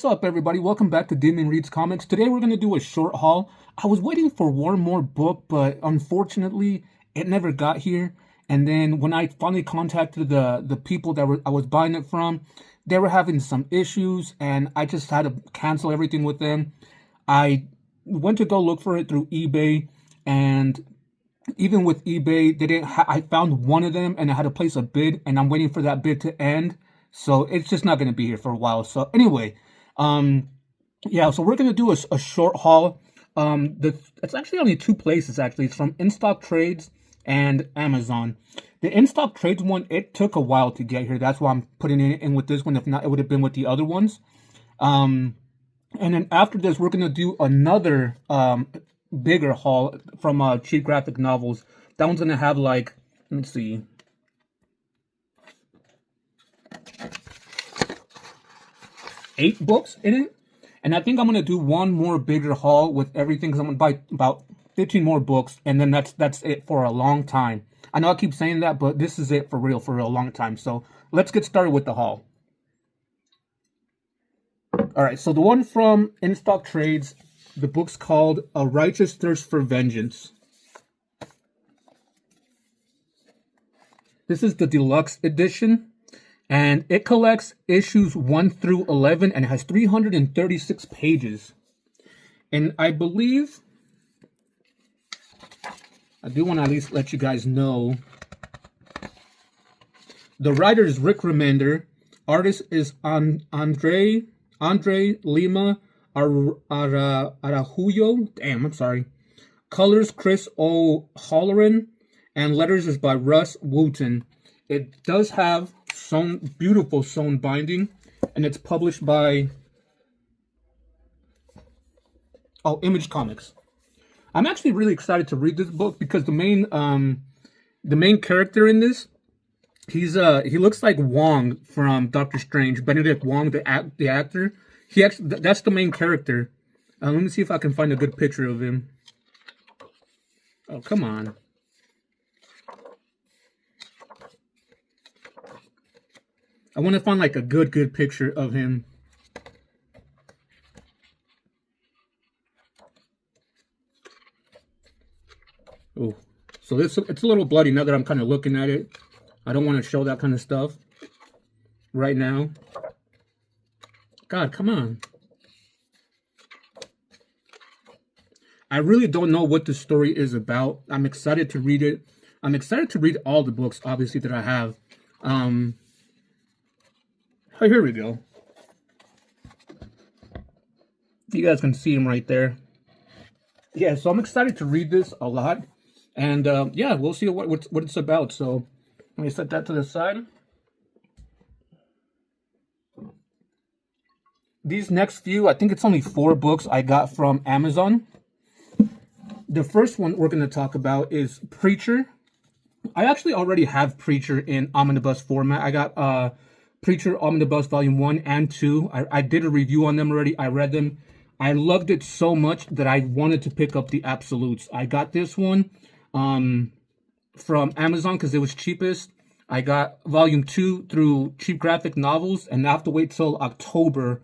What's up, everybody? Welcome back to Demon Reads Comics. Today we're going to do a short haul. I was waiting for one more book, but unfortunately it never got here. And then when I finally contacted the people that I was buying it from, they were having some issues and I just had to cancel everything with them. I went to go look for it through eBay, and even with eBay, they didn't I found one of them and I had to place a bid, and I'm waiting for that bid to end. So it's just not going to be here for a while. So anyway, yeah, so we're going to do a short haul. It's actually only two places, actually. It's from Instocktrades and Amazon. The Instocktrades one, it took a while to get here. That's why I'm putting it in with this one. If not, it would have been with the other ones. And then after this, we're going to do another bigger haul from Cheap Graphic Novels. That one's going to have, like, let's see, 8 books in it. And I think I'm going to do one more bigger haul with everything, because I'm going to buy about 15 more books, and then that's it for a long time. I know I keep saying that, but this is it for real long time. So let's get started with the haul. Alright, so the one from Instocktrades, the book's called A Righteous Thirst for Vengeance. This is the Deluxe edition, and it collects issues 1 through 11, and it has 336 pages. And I believe, I do want to at least let you guys know, the writer is Rick Remender, artist is Andre Lima Araujo, damn, I'm sorry, colors Chris O'Halloran, and letters is by Russ Wooten. It does have beautiful sewn binding, and it's published by Image Comics. I'm actually really excited to read this book because the main character in this, he looks like Wong from Doctor Strange, Benedict Wong, the actor. That's the main character. Let me see if I can find a good picture of him. Oh, come on. I want to find like a good picture of him. Oh, so it's a little bloody now that I'm kind of looking at it. I don't want to show that kind of stuff right now. God, come on. I really don't know what the story is about. I'm excited to read it. I'm excited to read all the books, obviously, that I have. Oh, here we go. You guys can see him right there. Yeah, so I'm excited to read this a lot. And yeah, we'll see what it's about. So let me set that to the side. These next few, I think it's only 4 books I got from Amazon. The first one we're going to talk about is Preacher. I actually already have Preacher in omnibus format. I got Preacher Omnibus Volume 1 and 2. I did a review on them already. I read them. I loved it so much that I wanted to pick up the Absolutes. I got this one from Amazon because it was cheapest. I got Volume 2 through Cheap Graphic Novels, and I have to wait till October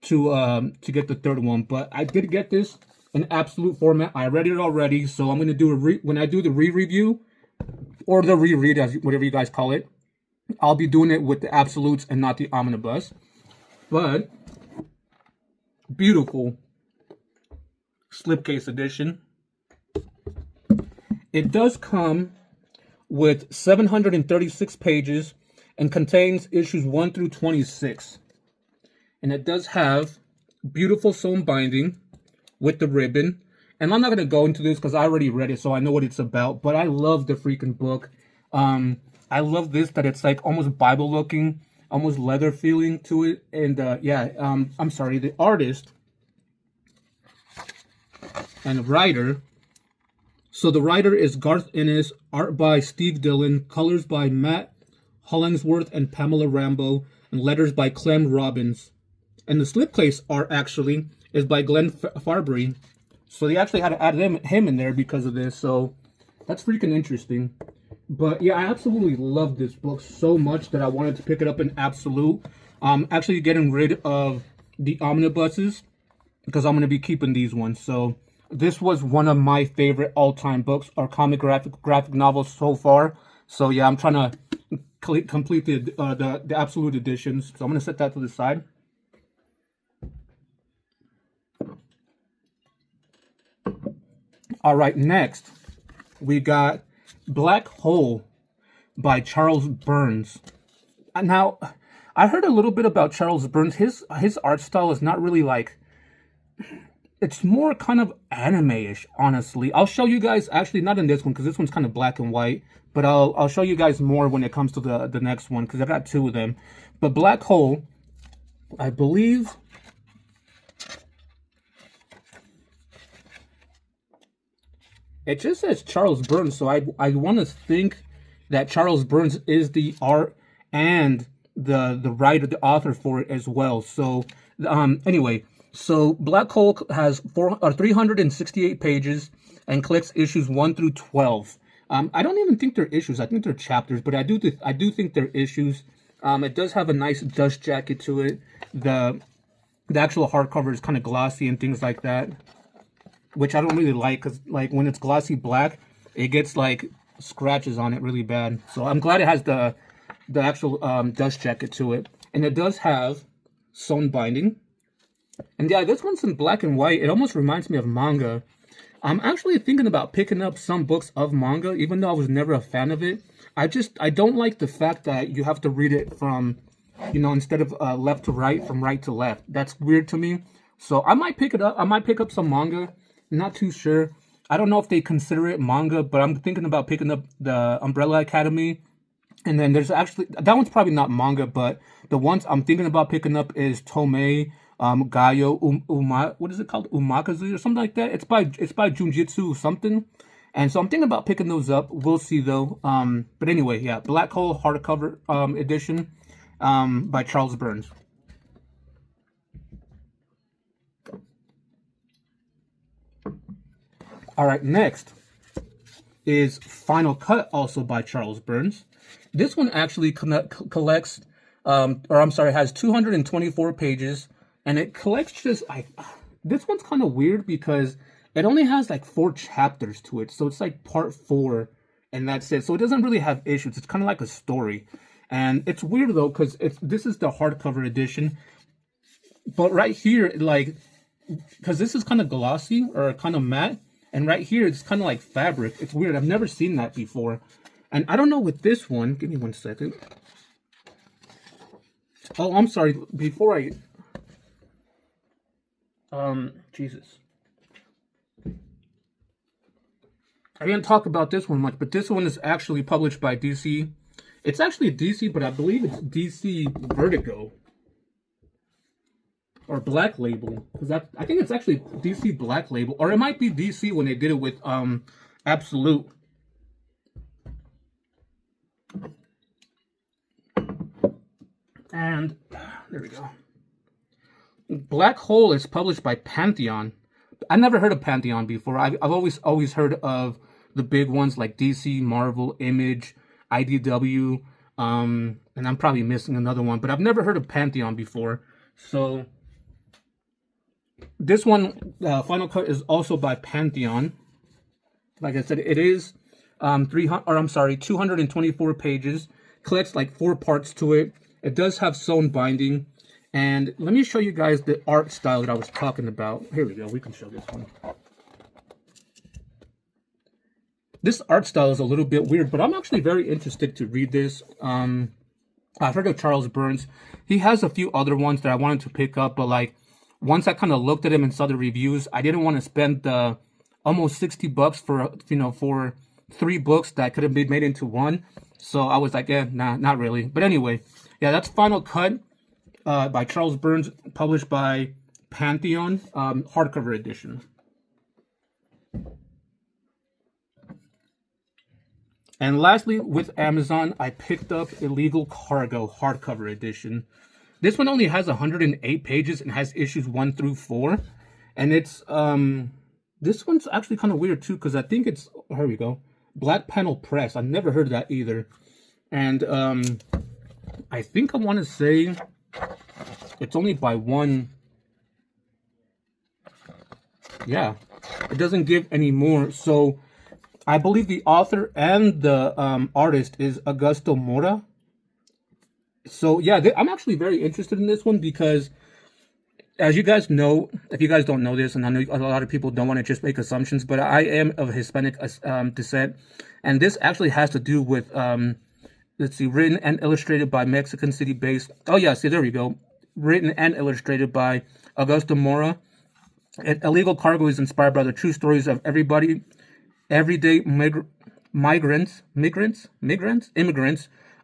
to get the third one. But I did get this in Absolute format. I read it already, so I'm going to do when I do the re-review, or the reread, as whatever you guys call it, I'll be doing it with the Absolutes and not the Omnibus. But beautiful slipcase edition. It does come with 736 pages and contains issues 1 through 26. And it does have beautiful sewn binding with the ribbon. And I'm not going to go into this because I already read it, so I know what it's about. But I love the freaking book. I love this, that it's like almost Bible looking, almost leather feeling to it. And yeah, I'm sorry, the artist and writer. So the writer is Garth Ennis, art by Steve Dillon, colors by Matt Hollingsworth and Pamela Rambo, and letters by Clem Robbins. And the slipcase art actually is by Glenn Fabry. So they actually had to add him in there because of this. So that's freaking interesting. But yeah, I absolutely love this book so much that I wanted to pick it up in Absolute. I'm actually getting rid of the omnibuses because I'm going to be keeping these ones. So this was one of my favorite all-time books or comic graphic novels so far. So yeah, I'm trying to complete the absolute editions. So I'm going to set that to the side. All right, next we got Black Hole by Charles Burns. Now, I heard a little bit about Charles Burns. His art style is not really like, it's more kind of anime-ish, honestly. I'll show you guys, actually not in this one because this one's kind of black and white, but I'll show you guys more when it comes to the next one because I got two of them. But Black Hole, I believe, it just says Charles Burns, so I want to think that Charles Burns is the art and the writer, the author for it as well. So anyway, so Black Hole has 368 pages and collects issues 1 through 12. I don't even think they're issues. I think they're chapters, but I do think they're issues. It does have a nice dust jacket to it. The actual hardcover is kind of glossy and things like that, which I don't really like because like when it's glossy black, it gets like scratches on it really bad. So I'm glad it has the actual dust jacket to it, and it does have sewn binding. And yeah, this one's in black and white. It almost reminds me of manga. I'm actually thinking about picking up some books of manga, even though I was never a fan of it. I don't like the fact that you have to read it from, you know, instead of left to right, from right to left. That's weird to me. So I might pick it up. I might pick up some manga. Not too sure. I don't know if they consider it manga, but I'm thinking about picking up the Umbrella Academy. And then there's actually, that one's probably not manga, but the ones I'm thinking about picking up is Tomei, Gaio, what is it called? Umakazu or something like that. It's by Junjitsu something. And so I'm thinking about picking those up. We'll see though. But anyway, yeah, Black Hole hardcover edition by Charles Burns. All right, next is Final Cut, also by Charles Burns. This one actually collects, has 224 pages, and it collects just, this one's kind of weird because it only has like 4 chapters to it, so it's like part 4, and that's it. So it doesn't really have issues. It's kind of like a story, and it's weird though because this is the hardcover edition, but right here, like, because this is kind of glossy or kind of matte. And right here, it's kind of like fabric. It's weird. I've never seen that before. And I don't know with this one. Give me 1 second. Oh, I'm sorry. Before I... Jesus. I didn't talk about this one much, but this one is actually published by DC. It's actually DC, but I believe it's DC Vertigo. Or Black Label, because I think it's actually DC Black Label, or it might be DC when they did it with Absolute. And there we go. Black Hole is published by Pantheon. I never heard of Pantheon before. I've always heard of the big ones like DC, Marvel, Image, IDW, and I'm probably missing another one, but I've never heard of Pantheon before. So this one, Final Cut, is also by Pantheon. Like I said, it is 224 pages. Collects like 4 parts to it. It does have sewn binding. And let me show you guys the art style that I was talking about. Here we go. We can show this one. This art style is a little bit weird, but I'm actually very interested to read this. I've heard of Charles Burns. He has a few other ones that I wanted to pick up, but like, once I kind of looked at him and saw the reviews, I didn't want to spend the almost $60 for, you know, for 3 books that could have been made into one. So I was like, nah, not really. But anyway, yeah, that's Final Cut by Charles Burns, published by Pantheon, hardcover edition. And lastly, with Amazon, I picked up Illegal Cargo hardcover edition. This one only has 108 pages and has issues 1 through 4. And it's, this one's actually kind of weird too, because I think it's, here we go, Black Panel Press. I've never heard of that either. And I think I want to say it's only by one yeah, it doesn't give any more. So I believe the author and the artist is Augusto Mora. So yeah, I'm actually very interested in this one because, as you guys know, if you guys don't know this, and I know a lot of people don't want to just make assumptions, but I am of Hispanic descent, and this actually has to do with, let's see, written and illustrated by Mexican City-based, oh yeah, see, there we go, written and illustrated by Augusto Mora. Illegal Cargo is inspired by the true stories of everyday immigrants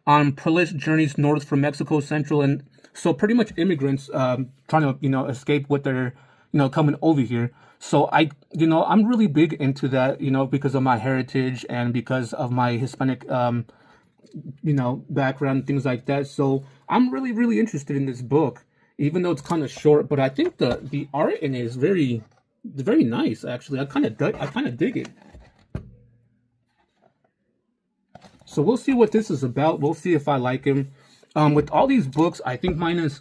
on perilous journeys north from Mexico Central, and so pretty much immigrants trying to escape what they're coming over here. So I'm really big into that, because of my heritage and because of my Hispanic background, things like that. So I'm really interested in this book, even though it's kind of short. But I think the art in it is very nice. Actually, I kind of dig it. So we'll see what this is about. We'll see if I like him. With all these books, I think mine is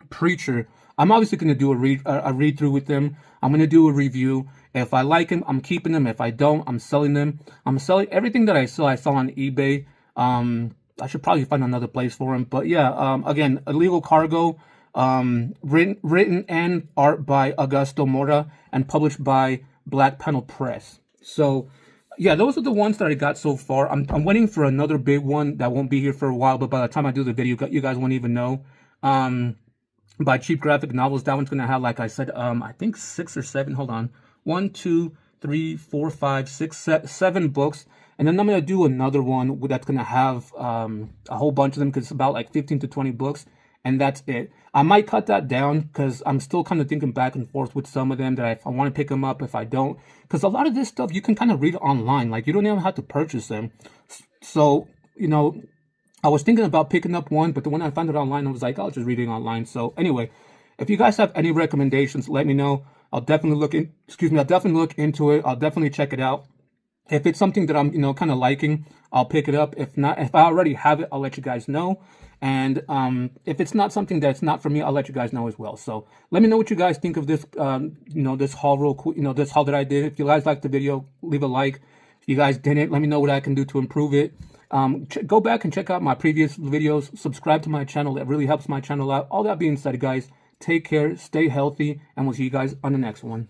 Preacher. I'm obviously going to do a read through with them. I'm going to do a review. If I like them, I'm keeping them. If I don't, I'm selling them. I'm selling everything that I sell. I sell on eBay. I should probably find another place for them. But yeah, again, Illegal Cargo, written and art by Augusto Mora and published by Black Panel Press. So yeah, those are the ones that I got so far. I'm waiting for another big one that won't be here for a while, but by the time I do the video, you guys won't even know. By Cheap Graphic Novels, that one's gonna have, like I said, I think 6 or 7. Hold on, 1, 2, 3, 4, 5, 6, 7 books, and then I'm gonna do another one that's gonna have a whole bunch of them because it's about like 15 to 20 books, and that's it. I might cut that down because I'm still kind of thinking back and forth with some of them that if I want to pick them up, if I don't, because a lot of this stuff you can kind of read online, like you don't even have to purchase them. So I was thinking about picking up one, but when I found it online, I was like, I'll just read it online. So anyway, if you guys have any recommendations, let me know. I'll definitely look into it. I'll definitely check it out. If it's something that I'm, kind of liking, I'll pick it up. If not, if I already have it, I'll let you guys know. And if it's not something that's not for me, I'll let you guys know as well. So let me know what you guys think of this, this haul real quick, this haul that I did. If you guys liked the video, leave a like. If you guys didn't, let me know what I can do to improve it. Go back and check out my previous videos. Subscribe to my channel. That really helps my channel out. All that being said, guys, take care, stay healthy, and we'll see you guys on the next one.